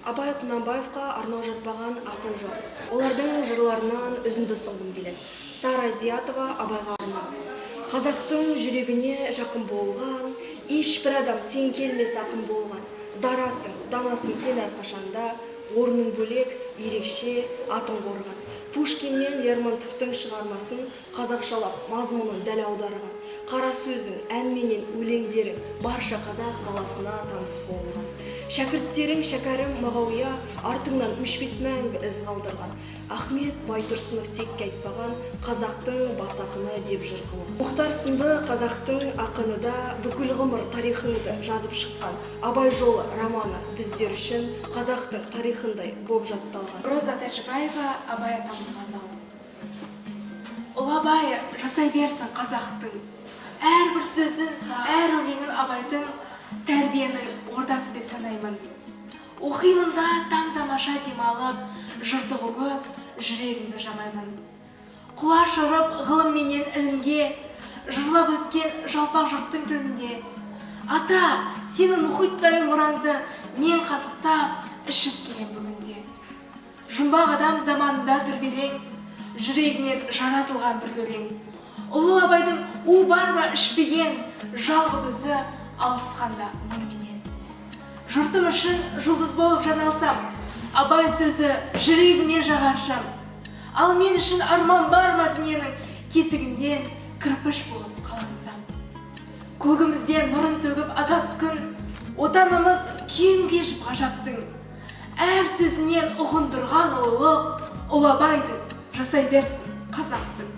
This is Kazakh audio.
Абай Құнанбаевқа арнау жазбаған ақын жоқ. Олардың жырларынан үзінді сұңғым келеді. Сара Зиятова Абайға арнау. Қазақтың жүрегіне жақын болған, ешбір адам тең келмес ақын болған. Дарасың, данасың сен әрқашанда, орның бөлек, ерекше атын қорған. Пушкин мен Лермонтовтың шығармасын қазақшалап, мазмұнын дәл аударған. Қара сөзің, әнменен өлеңдерің барша қазақ баласына таныс болған. Шәкірттерің шәкәрім Мағауия артыңнан өшпес мәңгі із қалдырған. Ахмет Байтұрсынов текке айтпаған қазақтың бас ақыны деп жыр қылған. Мұхтар сынды қазақтың ақыны да бүкіл ғұмыр тарихыңды жазып шыққан. Абай жолы романы біздер үшін қазақтың тарихындай боп жатталған. Роза Тәжібаева Абай атамызға арналды. Ұлы Абай жасай берсін қазақтың әрбір сөзін, әр өлеңін Абайдың тәрбиенің ордасы деп санаймын. Оқимын да таң тамаша демалып, жыртығы көп, жүрегімді жамаймын. Құлаш ұрып ғылым менен ілімге, жырлап өткен жалпақ жұрттың тілінде. Ата, сенің мұхиттай мұраңды мен қазықтап, ішіп келем бүгінде. Жұмбақ адам заманында дүрбелең, жүрегінен жаратылған бір өлең. Ұлы Абайдың у бар ма ішпеген, жалғыз өзі алысқанда мұңменен. Жұртым үшін жұлдыз болып жаналсам, Абай сөзі жүрегіме жағаршам. Ал мен үшін арман бар ма дүниенің кетігінден кірпіш болып қалансам. Көгімізден нұрын төгіп азат күн, отанымыз күйін кешіп ғажаптың. Әр сөзінен ұғындырған ұлылық, Ұлы Абайдың жасай берсін қазақтың.